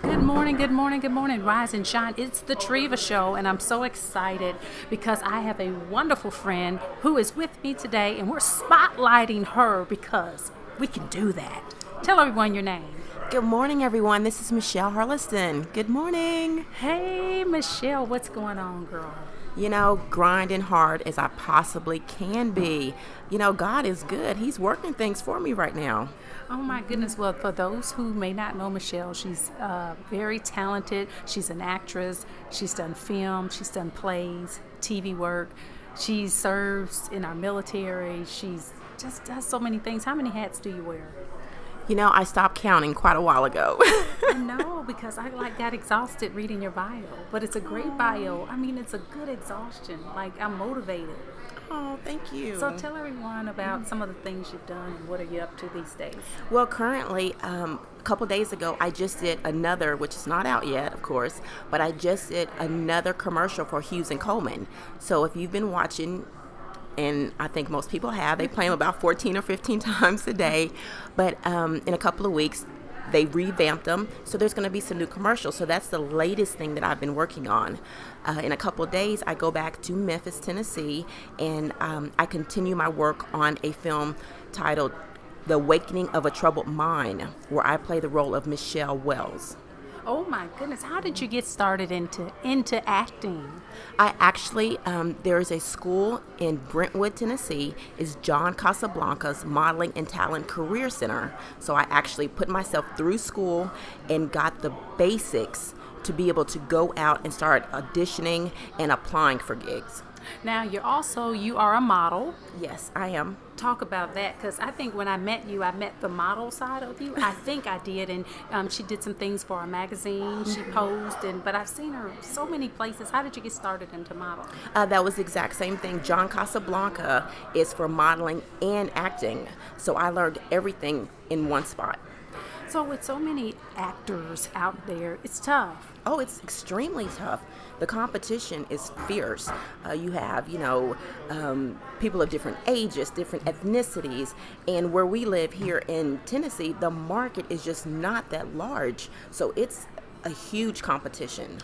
Good morning, good morning, good morning. Rise and shine. It's the Treva Show, and I'm so excited because I have a wonderful friend who is with me today, and we're spotlighting her because we can do that. Tell everyone your name. Good morning, everyone. This is Michelle Harleston. Good morning. Hey, Michelle, what's going on, girl? Grinding hard as I possibly can be. God is good. He's working things for me right now. Oh my goodness. Well, for those who may not know Michelle, she's very talented. She's an actress. She's done film. She's done plays, TV work. She serves in our military. She's just does so many things. How many hats do you wear? I stopped counting quite a while ago. I know, because I got exhausted reading your bio, but it's a great bio. I mean, it's a good exhaustion. I'm motivated. Oh, thank you. So tell everyone about some of the things you've done and what are you up to these days? Well, currently, a couple days ago, I just did another, which is not out yet, of course, but I just did another commercial for Hughes and Coleman. So if you've been watching, and I think most people have, they play them about 14 or 15 times a day, but in a couple of weeks, they revamped them, so there's going to be some new commercials. So that's the latest thing that I've been working on. In a couple of days, I go back to Memphis, Tennessee, and I continue my work on a film titled The Awakening of a Troubled Mind, where I play the role of Michelle Wells. Oh my goodness, how did you get started into acting? I actually, there's a school in Brentwood, Tennessee. It's John Casablanca's Modeling and Talent Career Center. So I actually put myself through school and got the basics to be able to go out and start auditioning and applying for gigs. Now, you are a model. Yes, I am. Talk about that, because I think when I met you, I met the model side of you. I think I did, and she did some things for our magazine. She posed, but I've seen her so many places. How did you get started into modeling? That was the exact same thing. John Casablanca is for modeling and acting, so I learned everything in one spot. So with so many actors out there, it's tough. Oh, it's extremely tough. The competition is fierce. You have, people of different ages, different ethnicities, and where we live here in Tennessee, the market is just not that large. So it's a huge competition.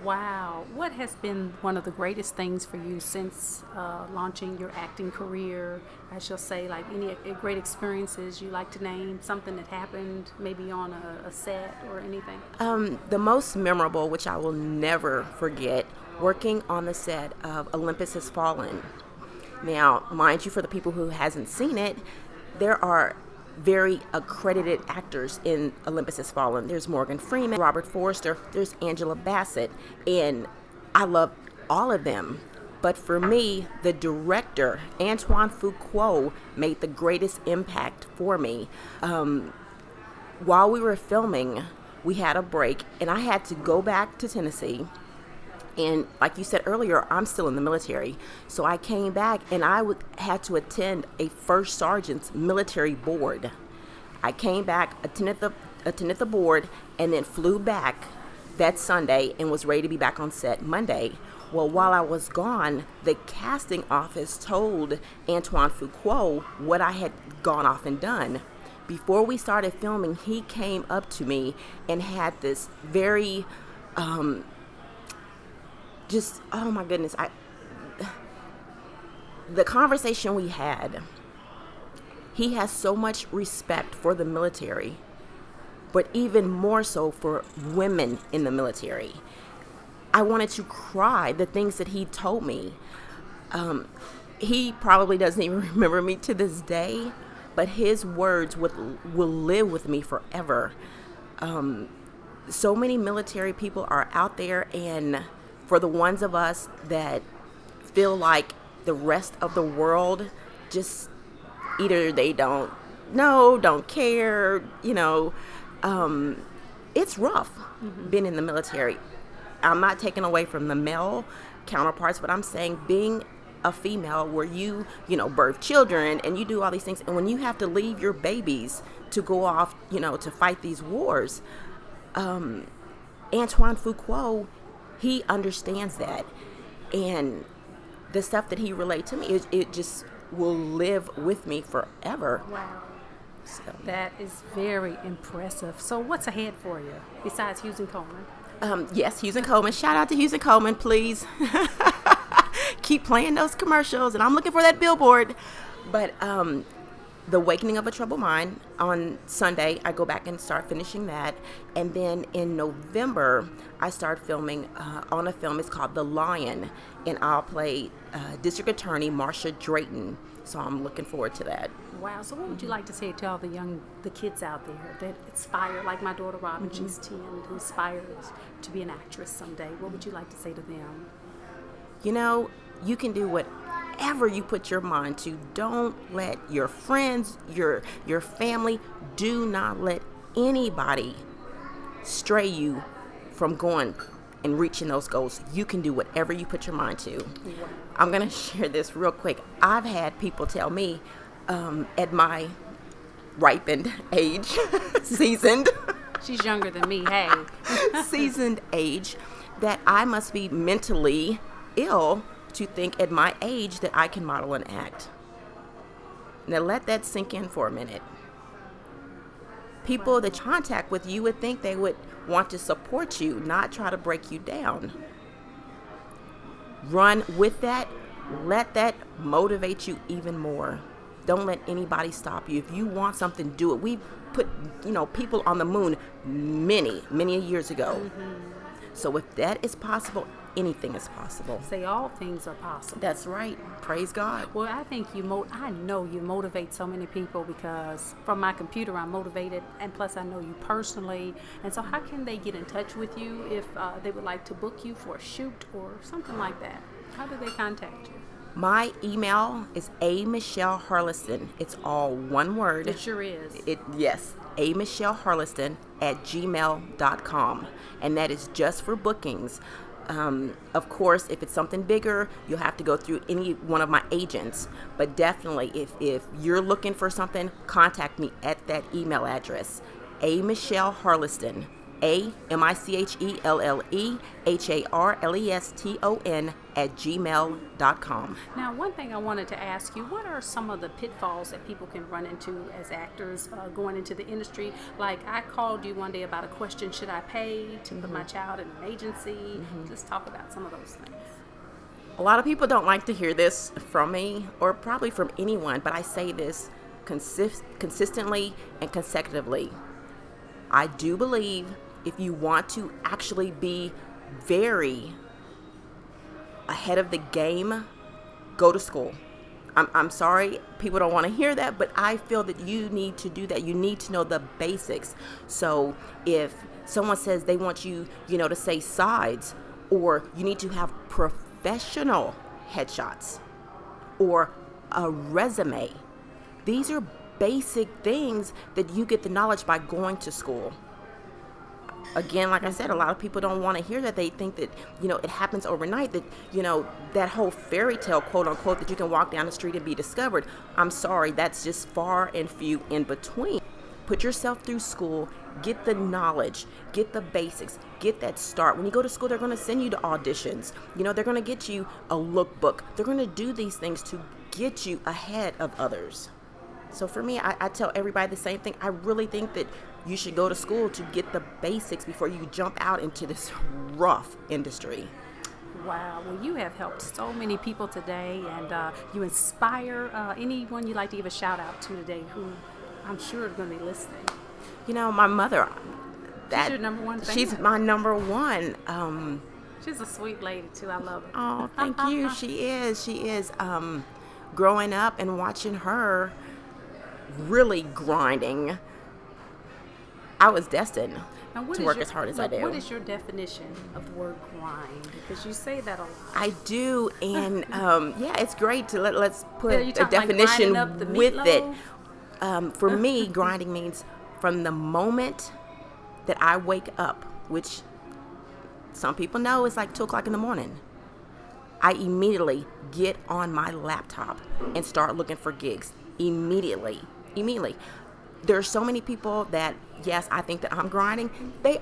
Wow. What has been one of the greatest things for you since launching your acting career? I shall say, any great experiences you like to name, something that happened maybe on a set or anything? The most memorable, which I will never forget, working on the set of Olympus Has Fallen. Now, mind you, for the people who hasn't seen it, there are very accredited actors in Olympus Has Fallen. There's Morgan Freeman, Robert Forster, there's Angela Bassett, and I love all of them. But for me, the director, Antoine Fuqua, made the greatest impact for me. While we were filming, we had a break, and I had to go back to Tennessee. And like you said earlier, I'm still in the military. So I came back and I had to attend a first sergeant's military board. I came back, attended the board, and then flew back that Sunday and was ready to be back on set Monday. Well, while I was gone, the casting office told Antoine Fuqua what I had gone off and done. Before we started filming, he came up to me and had this very... oh my goodness, the conversation we had, he has so much respect for the military, but even more so for women in the military. I wanted to cry, the things that he told me. He probably doesn't even remember me to this day, but his words will live with me forever. So many military people are out there, and for the ones of us that feel like the rest of the world just either they don't know, don't care, it's rough being in the military. I'm not taking away from the male counterparts, but I'm saying being a female where you birth children and you do all these things, and when you have to leave your babies to go off, to fight these wars, Antoine Fuqua, he understands that, and the stuff that he relayed to me, it just will live with me forever. Wow. So, That is very impressive. So what's ahead for you besides Hughes and Coleman? yes, Hughes and Coleman. Shout out to Hughes and Coleman, please. Keep playing those commercials, and I'm looking for that billboard. But The Awakening of a Troubled Mind, on Sunday, I go back and start finishing that. And then in November, I start filming on a film. It's called The Lion, and I'll play District Attorney Marsha Drayton. So I'm looking forward to that. Wow. So what would you like to say to all the kids out there that aspire, like my daughter Robin, she's 10, who aspires to be an actress someday? What would you like to say to them? You know, you can do whatever you put your mind to. Don't let your friends, your family, do not let anybody stray you from going and reaching those goals. You can do whatever you put your mind to. Wow. I'm going to share this real quick. I've had people tell me at my ripened age, seasoned, She's younger than me. Hey. seasoned age, that I must be mentally ill to think at my age that I can model and act. Now let that sink in for a minute. People that contact with you would think they would want to support you, not try to break you down. Run with that. Let that motivate you even more. Don't let anybody stop you. If you want something, do it. We put, people on the moon many years ago. So if that is possible, anything is possible. Say all things are possible. That's right. Praise God. Well, I think I know you motivate so many people, because from my computer I'm motivated, and plus I know you personally. And so how can they get in touch with you if they would like to book you for a shoot or something like that? How do they contact you? My email is amichelleharleston. It's all one word. It sure is. Yes, amichelleharleston@gmail.com. And that is just for bookings. Of course, if it's something bigger, you'll have to go through any one of my agents. But definitely, if you're looking for something, contact me at that email address, amichelleharleston, AMICHELLEHARLESTON @gmail.com. Now, one thing I wanted to ask you, what are some of the pitfalls that people can run into as actors going into the industry? Like, I called you one day about a question, should I pay to put my child in an agency? Let's talk about some of those things. A lot of people don't like to hear this from me, or probably from anyone, but I say this consistently and consecutively. I do believe if you want to actually be very ahead of the game, go to school. I'm sorry, people don't want to hear that, but I feel that you need to do that. You need to know the basics. So if someone says they want you, to say sides, or you need to have professional headshots or a resume, these are basic things that you get the knowledge by going to school. Again, like I said, a lot of people don't want to hear that. They think that, it happens overnight, that, that whole fairy tale, quote unquote, that you can walk down the street and be discovered. I'm sorry, that's just far and few in between. Put yourself through school, get the knowledge, get the basics, get that start. When you go to school, they're going to send you to auditions. They're going to get you a lookbook. They're going to do these things to get you ahead of others. So for me, I tell everybody the same thing. I really think that you should go to school to get the basics before you jump out into this rough industry. Wow. Well, you have helped so many people today, and you inspire anyone you'd like to give a shout out to today who I'm sure is going to be listening. My mother. She's your number one fan. She's my number one. She's a sweet lady, too. I love her. Oh, thank you. She is. Growing up and watching her really grinding, I was destined to work as hard as I do. What is your definition of the word grind? Because you say that a lot. I do, and it's great to let's put a like definition up the with meatloaf? it. For me, grinding means from the moment that I wake up, which some people know is like 2:00 in the morning, I immediately get on my laptop and start looking for gigs. Immediately. There are so many people that, yes, I think that I'm grinding. They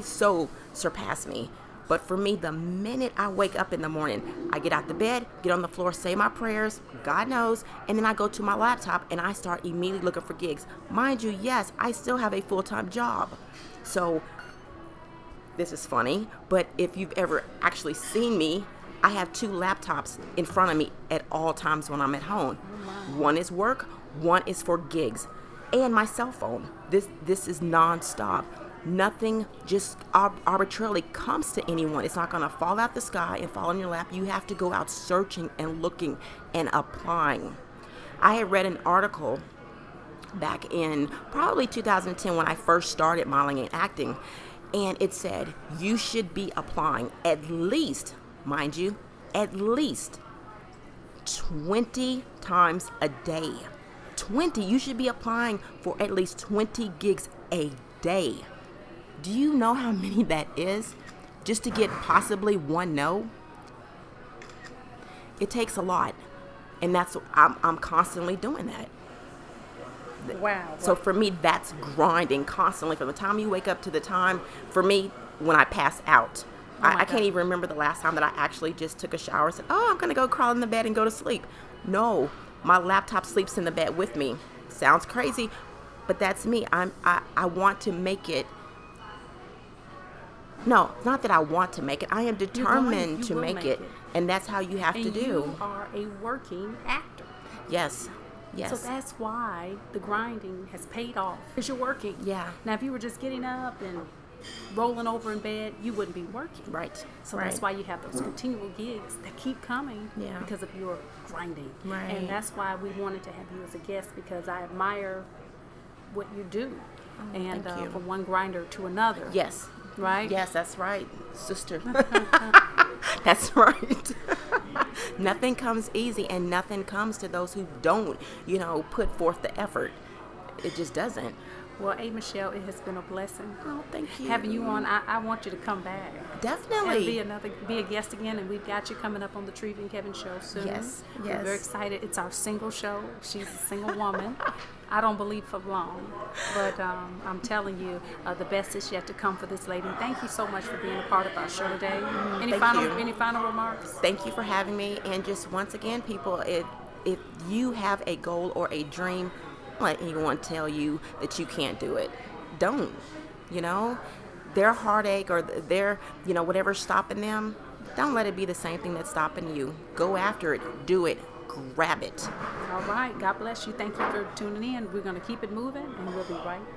so surpass me. But for me, the minute I wake up in the morning, I get out the bed, get on the floor, say my prayers, God knows, and then I go to my laptop and I start immediately looking for gigs. Mind you, yes, I still have a full-time job. So this is funny, but if you've ever actually seen me, I have 2 laptops in front of me at all times when I'm at home. One is work, one is for gigs, and my cell phone. This is nonstop. Nothing just arbitrarily comes to anyone. It's not going to fall out the sky and fall in your lap. You have to go out searching and looking and applying. I had read an article back in probably 2010 when I first started modeling and acting, and it said you should be applying at least, mind you, at least 20 times a day. 20. You should be applying for at least 20 gigs a day. Do you know how many that is? Just to get possibly one no? It takes a lot. And I'm constantly doing that. Wow. So for me, that's grinding constantly from the time you wake up to the time, for me, when I pass out. I can't even remember the last time that I actually just took a shower and said, oh, I'm going to go crawl in the bed and go to sleep. No, my laptop sleeps in the bed with me. Sounds crazy, but that's me. I want to make it. No, not that I want to make it. I am determined to make it. And that's how you have to do. You are a working actor. Yes. Yes. So that's why the grinding has paid off. Because you're working. Yeah. Now, if you were just getting up and rolling over in bed, you wouldn't be working. Right. So right. That's why you have those continual gigs that keep coming. Yeah. Because of your grinding. Right. And that's why we wanted to have you as a guest, because I admire what you do. And thank you. From one grinder to another. Yes. Right? Yes, that's right, sister. That's right. Nothing comes easy, and nothing comes to those who don't, put forth the effort. It just doesn't. Well, Michelle, it has been a blessing. Oh, thank you. Having you on, I want you to come back. Definitely. And be a guest again, and we've got you coming up on the Treva and Kevin show soon. Yes. We're very excited. It's our single show. She's a single woman. I don't believe for long, but I'm telling you, the best is yet to come for this lady. Thank you so much for being a part of our show today. Any final remarks? Thank you for having me. And just once again, people, if you have a goal or a dream, don't let anyone tell you that you can't do it. Don't. Their heartache or their, whatever's stopping them, don't let it be the same thing that's stopping you. Go after it. Do it. Grab it. All right. God bless you. Thank you for tuning in. We're going to keep it moving, and we'll be right back.